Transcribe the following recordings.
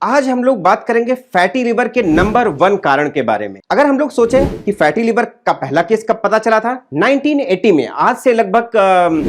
आज हम लोग बात करेंगे फैटी लिवर के नंबर 1 कारण के बारे में। अगर हम लोग सोचें कि फैटी लिवर का पहला केस कब पता चला था, 1980 में, आज से लगभग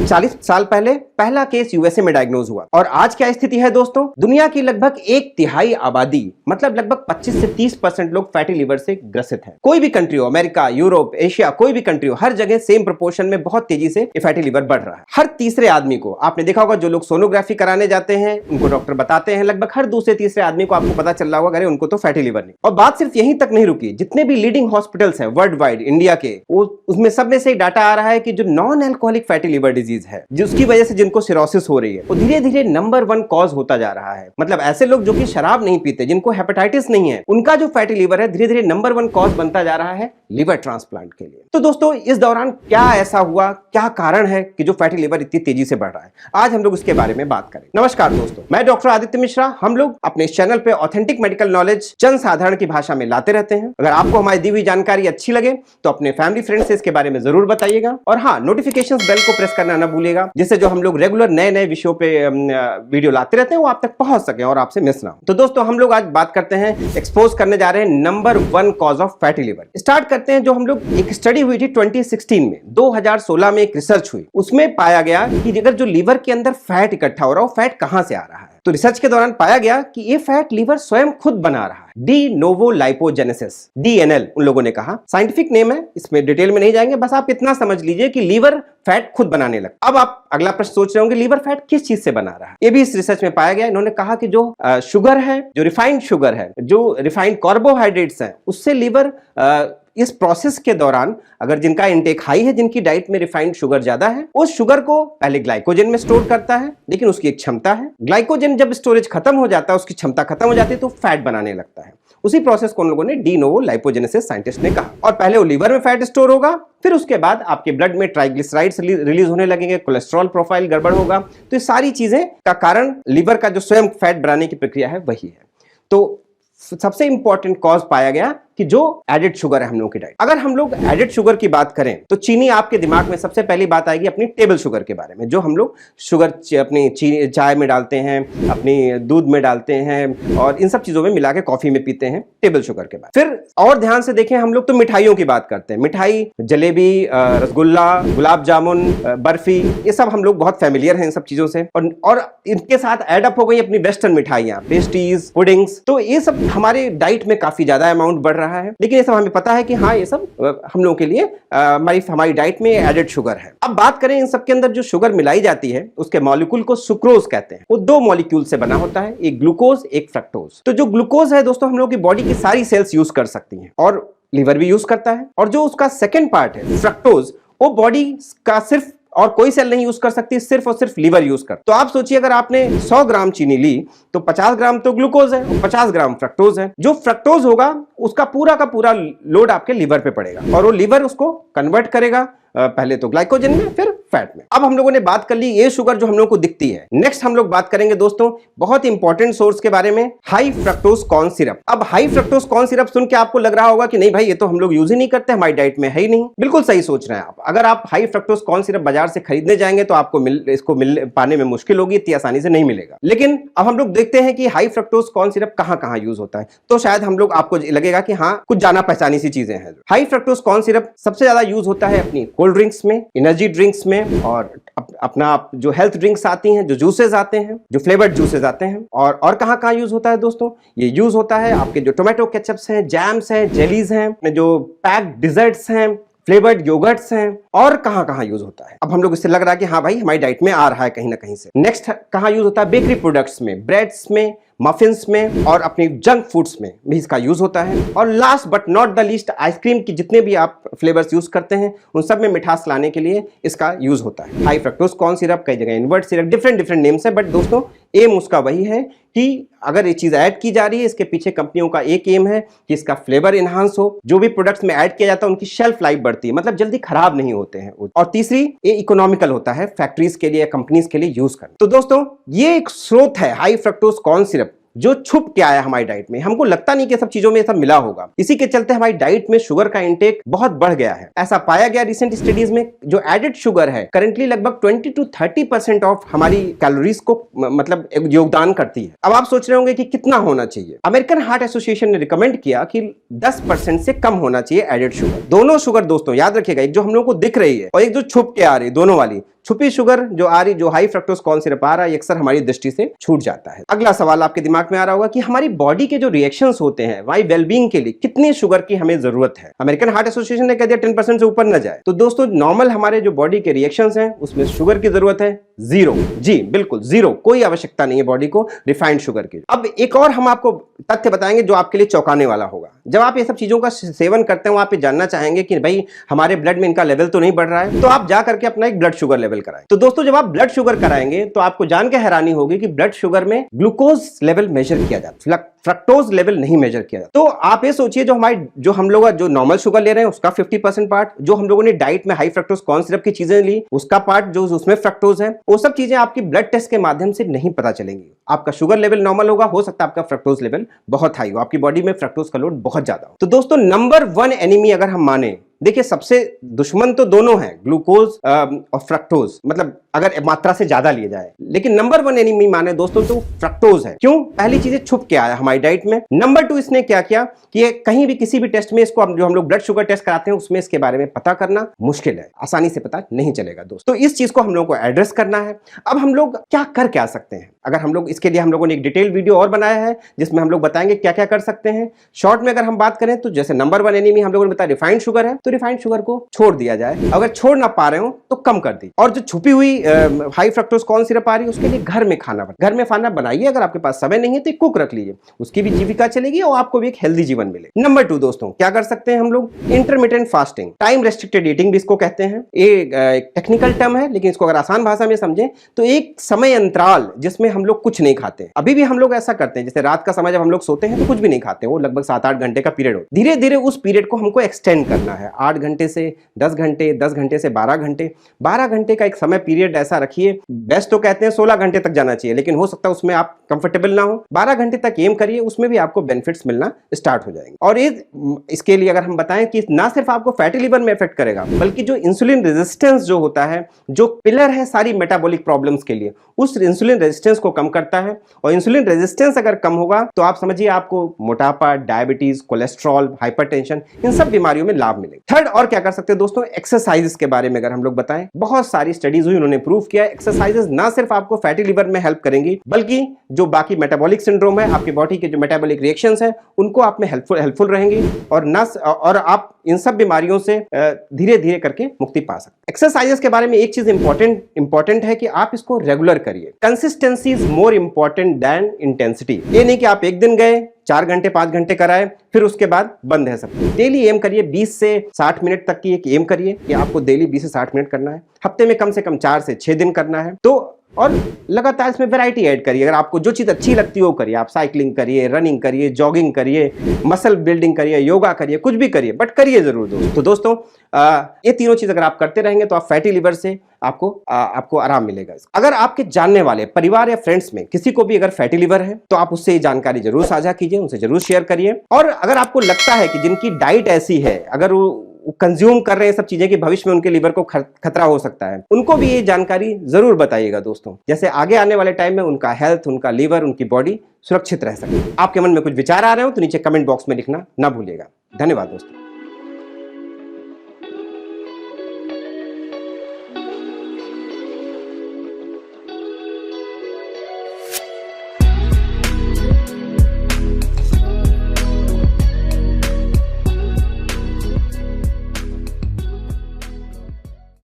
40 साल पहले पहला केस यूएसए में डायग्नोज हुआ। और आज क्या स्थिति है दोस्तों, दुनिया की लगभग 1/3 आबादी, मतलब लगभग 25 से 30% लोग फैटी लिवर से ग्रसित हैं। कोई भी कंट्री हो, अमेरिका, यूरोप, एशिया, कोई भी कंट्री हो, हर जगह सेम प्रोपोर्शन में बहुत तेजी से फैटी लिवर बढ़ रहा है। हर तीसरे आदमी को, आपने देखा होगा, जो लोग सोनोग्राफी कराने जाते हैं उनको डॉक्टर बताते हैं, लगभग हर दूसरे तीसरे आदमी को आपको पता चल रहा होगा, अरे उनको तो फैटी लिवर नहीं। और बात सिर्फ यहीं तक नहीं रुकी, जितने भी लीडिंग हॉस्पिटल्स हैं वर्ल्ड वाइड इंडिया के, उसमें सब में से डाटा आ रहा है कि जो non alcoholic fatty liver disease है, जिसकी वजह से जिनको सिरोसिस हो रही है, वो धीरे धीरे नंबर 1 कॉज होता जा रहा है। मतलब ऐसे लोग जो कि शराब नहीं पीते, जिनको हेपेटाइटिस नहीं है, उनका जो फैटी लिवर है धीरे धीरे नंबर 1 कॉज बनता जा रहा है लिवर ट्रांसप्लांट के लिए। तो दोस्तों, इस दौरान क्या ऐसा हुआ, क्या कारण है कि जो फैटी लिवर इतनी तेजी से बढ़ रहा है, आज हम लोग इसके बारे में बात करें। नमस्कार दोस्तों, मैं डॉक्टर आदित्य मिश्रा। हम लोग अपने इस चैनल पे ऑथेंटिक मेडिकल नॉलेज जन साधारण की भाषा में लाते रहते हैं। अगर आपको हमारी दी हुई जानकारी अच्छी लगे तो अपने फैमिली फ्रेंड्स से इसके बारे में जरूर बताइएगा। और हाँ, नोटिफिकेशन बेल को प्रेस करना न भूलिएगा, जिससे जो हम लोग रेगुलर नए नए विषयों पे वीडियो लाते रहते हैं वो आप तक पहुंच सके और आपसे मिस ना हो। तो दोस्तों, हम लोग आज बात करते हैं, एक्सपोज करने जा रहे हैं number 1 cause of fatty liver. Start करते हैं, जो हम लोग एक स्टडी हुई थी 2016 में, 2016 में एक रिसर्च हुई, उसमें पाया गया कि अगर जो लिवर के अंदर फैट इकट्ठा हो रहा हो, फैट कहां से आ रहा है। तो रिसर्च के दौरान पाया गया कि ये फैट लिवर स्वयं खुद बना रहा है, डी नोवो लाइपोजेनेसिस, DNL उन लोगों ने कहा, साइंटिफिक नेम है, इसमें डिटेल में नहीं जाएंगे, बस आप इतना समझ लीजिए कि लीवर फैट खुद बनाने लगा। अब आप अगला प्रश्न सोच रहे होंगे, लीवर फैट किस चीज से बना रहा है। ये भी इस रिसर्च में पाया गया। इन्होंने कहा कि जो शुगर है, जो रिफाइंड शुगर है, जो रिफाइंड कार्बोहाइड्रेट्स हैं, उससे लिवर इस प्रोसेस के दौरान, अगर जिनका इंटेक हाई है, जिनकी डाइट में रिफाइंड शुगर ज्यादा है, उस शुगर को पहले ग्लाइकोजन में स्टोर करता है, लेकिन उसकी एक क्षमता है, ग्लाइकोजन जब स्टोरेज खत्म हो जाता है, उसकी क्षमता खत्म हो जाती है, तो फैट बनाने लगता है। उसी प्रोसेस को उन लोगों ने डी नोवो लाइपोजेनेसिस साइंटिस्ट ने कहा। और पहले वो लीवर में फैट स्टोर होगा, फिर उसके बाद आपके ब्लड में ट्राइग्लिसराइड्स रिलीज होने लगेंगे, कोलेस्ट्रॉल प्रोफाइल गड़बड़ होगा। तो ये सारी चीजें का कारण लिवर का जो स्वयं फैट बनाने की प्रक्रिया है वही है। तो सबसे इंपॉर्टेंट कॉज पाया गया कि जो एडेड शुगर है हम लोगों की डाइट। अगर हम लोग एडेड शुगर की बात करें तो चीनी, आपके दिमाग में सबसे पहली बात आएगी अपनी टेबल शुगर के बारे में, जो हम लोग शुगर अपनी चाय में डालते हैं, अपनी दूध में डालते हैं, और इन सब चीजों में मिला के कॉफी में पीते हैं, टेबल शुगर के बाद। फिर और ध्यान से देखें, हम लोग तो मिठाइयों की बात करते हैं, मिठाई, जलेबी, रसगुल्ला, गुलाब जामुन, बर्फी, ये सब हम लोग बहुत फैमिलियर हैं इन सब चीजों से। और इनके साथ एड अप हो गई अपनी वेस्टर्न मिठाइयां, पेस्ट्रीज, पुडिंग्स। तो ये सब हमारे डाइट में काफी ज्यादा अमाउंट बढ़ रहा है, लेकिन ये सब हमें पता है कि हाँ, ये सब हम लोगों के लिए हमारी डाइट में एडेड शुगर है। अब बात करें इन सब के अंदर जो शुगर मिलाई जाती है, उसके मॉलिक्यूल को सुक्रोज कहते हैं। वो 2 मॉलिक्यूल से बना होता है, एक ग्लूकोज, एक फ्रक्टोज। तो जो ग्लूकोज है दोस्तों, हम लोग की बॉडी की सारी सेल्स यूज कर सकती हैं, और लिवर भी यूज करता है। और जो उसका सेकेंड पार्ट है, फ्रक्टोज, वो बॉडी का सिर्फ और कोई सेल नहीं यूज कर सकती, सिर्फ और सिर्फ लिवर यूज कर। तो आप सोचिए, अगर आपने 100 ग्राम चीनी ली तो 50 ग्राम तो ग्लूकोज है और 50 ग्राम फ्रक्टोज है। जो फ्रक्टोज होगा उसका पूरा का पूरा लोड आपके लिवर पे पड़ेगा, और वो लिवर उसको कन्वर्ट करेगा पहले तो ग्लाइकोजन में, फिर फैट में। अब हम लोगों ने बात कर ली ये शुगर जो हम लोगों को दिखती है। नेक्स्ट हम लोग बात करेंगे दोस्तों बहुत इंपॉर्टेंट सोर्स के बारे में, हाई फ्रक्टोज कॉर्न सिरप। अब हाई फ्रक्टोज कॉर्न सिरप सुन के आपको लग रहा होगा कि नहीं भाई, ये तो हम लोग यूज ही नहीं करते, हमारी डाइट में है ही नहीं। बिल्कुल सही सोच रहे हैं आप। अगर आप हाई फ्रक्टोज कॉर्न सिरप बाजार से खरीदने जाएंगे तो आपको इसको पाने में मुश्किल होगी, इतनी आसानी से नहीं मिलेगा। लेकिन अब हम लोग देखते हैं कि हाई फ्रक्टोज कॉर्न सिरप कहां कहां यूज होता है, तो शायद हम लोग, आपको लगेगा कि हाँ, कुछ जाना पहचानी सी चीजें हैं। हाई फ्रक्टोज कॉर्न सिरप सबसे ज्यादा यूज होता है अपनी कोल्ड ड्रिंक्स में, एनर्जी ड्रिंक्स में, और अपना जो हेल्थ ड्रिंक्स आती हैं, जो जूसेस आते हैं, जो फ्लेवर्ड जूसेस आते हैं। और कहां यूज होता है दोस्तों, ये यूज होता है आपके जो टोमेटो केचप्स हैं, जैम्स हैं, जेलीज हैं, जो पैक्ड डिजर्ट्स हैं, फ्लेवर्ड योगर्ट्स हैं, और कहां यूज होता है। अब हम लोग इससे लग रहा है कि हाँ भाई, हमारी डाइट में आ रहा है कहीं ना कहीं से। नेक्स्ट कहां यूज होता है, बेकरी प्रोडक्ट्स में, ब्रेड्स में, मफिन्स में, और अपनी जंक फूड्स में भी इसका यूज होता है। और last but not the least, ice cream की जितने भी आप फ्लेवर्स यूज करते हैं, उन सब में मिठास लाने के लिए इसका यूज होता है। हाई फ्रक्टोज कॉर्न सिरप, कई जगह इन्वर्ट सिरप, डिफरेंट नेम्स है, बट दोस्तों एम उसका वही है कि अगर ये चीज ऐड की जा रही है, इसके पीछे कंपनियों का एक एम है कि इसका फ्लेवर इनहांस हो। जो भी प्रोडक्ट्स में ऐड किया जाता है उनकी शेल्फ लाइफ बढ़ती है, मतलब जल्दी खराब नहीं होते हैं। और तीसरी, ये इकोनॉमिकल होता है फैक्ट्रीज के लिए, कंपनीज के लिए यूज करना। तो दोस्तों, ये एक स्रोत है हाई फ्रक्टोज कॉर्न सिरप, जो छुप के आया हमारी डाइट में, हमको लगता नहीं कि सब चीजों में सब मिला होगा। इसी के चलते हमारी डाइट में शुगर का इंटेक बहुत बढ़ गया है। ऐसा पाया गया रिसेंट स्टडीज में, जो एडेड शुगर है करंटली लगभग 20 to 30% ऑफ हमारी कैलोरीज को मतलब योगदान करती है। अब आप सोच रहे होंगे कि कितना होना चाहिए। अमेरिकन हार्ट एसोसिएशन ने रिकमेंड किया कि 10% से कम होना चाहिए एडेड शुगर। दोनों शुगर दोस्तों याद रखिएगा, एक जो हम लोग को दिख रही है और एक जो छुप के आ रही है, दोनों वाली छुपी शुगर जो आ रही, जो हाई फ्रक्टोज कॉर्न सिरप आ रहा है, अक्सर हमारी दृष्टि से छूट जाता है। अगला सवाल आपके दिमाग में आ रहा होगा कि हमारी बॉडी के जो रिएक्शंस होते हैं हमारी वेलबींग के लिए कितनी शुगर की हमें जरूरत है। अमेरिकन हार्ट एसोसिएशन ने कह दिया 10% से ऊपर न जाए। तो दोस्तों नॉर्मल हमारे जो बॉडी के रिएक्शंस हैं उसमें शुगर की जरूरत है 0। जी बिल्कुल 0, कोई आवश्यकता नहीं है बॉडी को रिफाइंड शुगर की। अब एक और हम आपको तथ्य बताएंगे जो आपके लिए चौंकाने वाला होगा। जब आप ये सब चीजों का सेवन करते हैं, आप ये जानना चाहेंगे कि भाई हमारे ब्लड में इनका लेवल तो नहीं बढ़ रहा है, तो आप जा करके अपना एक ब्लड शुगर लेवल कराएं। तो दोस्तों जब आप ब्लड शुगर कराएंगे तो आपको जान के हैरानी होगी कि ब्लड शुगर में ग्लूकोज लेवल मेजर किया जाता है, फ्रक्टोज लेवल नहीं मेजर किया जाता। तो आप ये सोचिए जो हम लोग जो नॉर्मल शुगर ले रहे हैं उसका 50% पार्ट, जो हम लोगों ने डाइट में हाई फ्रक्टोज कॉर्न सिरप की चीजें ली उसका पार्ट जो उसमें फ्रक्टोज है, वो सब चीजें आपकी ब्लड टेस्ट के माध्यम से नहीं पता चलेंगी। आपका शुगर लेवल नॉर्मल होगा, हो सकता है आपका फ्रक्टोज लेवल बहुत हाई हो, आपकी बॉडी में फ्रक्टोज का लोड बहुत ज्यादा हो। तो दोस्तों नंबर 1 एनिमी अगर हम माने, देखिए सबसे दुश्मन तो दोनों हैं, ग्लूकोज और फ्रक्टोज, मतलब अगर मात्रा से ज्यादा लिए जाए, लेकिन नंबर 1 एनिमी माने दोस्तों तो फ्रक्टोज है। क्यों? पहली चीजें छुप के आया हमारी डाइट में। नंबर 2 इसने क्या किया कि ये कहीं भी किसी भी टेस्ट में इसको जो हम लोग ब्लड शुगर टेस्ट कराते हैं उसमें इसके बारे में पता करना मुश्किल है, आसानी से पता नहीं चलेगा दोस्तों। तो इस चीज को हम लोग को एड्रेस करना है। अब हम लोग क्या सकते हैं, अगर हम लोग इसके लिए हम लोगों ने एक डिटेल वीडियो और बनाया है जिसमें हम लोग बताएंगे क्या क्या कर सकते हैं। शॉर्ट में अगर हम बात करें तो जैसे नंबर 1 एनिमी हम लोगों ने बताया रिफाइंड शुगर है, तो रिफाइंड शुगर को छोड़ दिया जाए, अगर छोड़ ना पा रहे हो तो कम कर दी। और जो छुपी हुई हाई फ्रक्टोज कॉर्न सिरप आ रही है उसके लिए घर में खाना बनाइए। अगर आपके पास समय नहीं है तो कुक रख लीजिए, उसकी भी जीविका चलेगी और आपको भी एक हेल्दी जीवन मिलेगा। नंबर 2 दोस्तों क्या कर सकते हैं हम लोग, intermittent fasting, time restricted eating भी इसको कहते हैं। ये एक टेक्निकल टर्म है लेकिन इसको अगर आसान भाषा में समझें तो एक समय अंतराल जिसमें हम लोग कुछ नहीं खाते। अभी भी हम लोग ऐसा करते हैं, जैसे रात का समय जब हम लोग सोते हैं तो कुछ भी नहीं खाते, वो लगभग 7-8 घंटे का पीरियड हो। धीरे धीरे उस पीरियड को हमको एक्सटेंड करना है, 8 घंटे से 10 घंटे, 10 घंटे से 12 घंटे, 12 घंटे का एक समय पीरियड ऐसा रखिए। बेस्ट तो कहते हैं 16 घंटे तक जाना चाहिए, लेकिन हो सकता है उसमें आप कंफर्टेबल ना हो। 12 घंटे तक एम करिए, उसमें भी आपको बेनिफिट्स मिलना स्टार्ट हो जाएंगे। और इसके लिए अगर हम बताएं कि ना सिर्फ आपको फैटी लिवर में इफेक्ट करेगा बल्कि जो इंसुलिन रेजिस्टेंस जो होता है, जो पिलर है सारी मेटाबॉलिक प्रॉब्लम्स के लिए, उस इंसुलिन रेजिस्टेंस को कम करता है। और इंसुलिन रेजिस्टेंस अगर कम होगा तो आप समझिए आपको मोटापा, डायबिटीज, कोलेस्ट्रॉल, हाइपरटेंशन, इन सब बीमारियों में लाभ मिलेगा। थर्ड और क्या कर सकते हैं दोस्तों, एक्सरसाइजेस के बारे में अगर हम लोग बताएं, बहुत सारी स्टडीज हुई, उन्होंने प्रूव किया एक्सरसाइजेस ना सिर्फ आपको फैटी लिवर में हेल्प करेंगी बल्कि जो बाकी मेटाबॉलिक सिंड्रोम है, आपकी बॉडी के जो मेटाबॉलिक रिएक्शंस हैं उनको आप में हेल्पफुल रहेंगी और आप इन सब बीमारियों से धीरे धीरे करके मुक्ति पा सकते हैं। एक्सरसाइजेस के बारे में एक चीज इंपॉर्टेंट है कि आप इसको रेगुलर करिए। Consistency is more important than intensity. ये नहीं कि आप एक दिन गए 4 घंटे 5 घंटे कराए फिर उसके बाद बंद है सब। डेली एम करिए, 20 से 60 मिनट तक की एक एम करिए कि आपको डेली 20 से 60 मिनट करना है। हफ्ते में कम से कम 4 से 6 दिन करना है। तो और लगातार इसमें वैरायटी ऐड करिए। अगर आपको जो चीज अच्छी लगती है वो करिए, आप साइकिलिंग करिए, रनिंग करिए, जॉगिंग करिए, मसल बिल्डिंग करिए, योगा करिए, कुछ भी करिए, बट करिए जरूर दोस्तों। तो दोस्तों ये तीनों चीज अगर आप करते रहेंगे तो आप फैटी लिवर से आपको आराम मिलेगा। अगर आपके जानने वाले परिवार या फ्रेंड्स में किसी को भी अगर फैटी लिवर है तो आप उससे ये जानकारी जरूर साझा कीजिए, उनसे जरूर शेयर करिए। और अगर आपको लगता है कि जिनकी डाइट ऐसी है, अगर वो कंज्यूम कर रहे हैं सब चीजें कि भविष्य में उनके लिवर को खतरा हो सकता है, उनको भी ये जानकारी जरूर बताइएगा दोस्तों, जैसे आगे आने वाले टाइम में उनका हेल्थ, उनका लिवर, उनकी बॉडी सुरक्षित रह सके। आपके मन में कुछ विचार आ रहे हो तो नीचे कमेंट बॉक्स में लिखना ना भूलिएगा। धन्यवाद दोस्तों।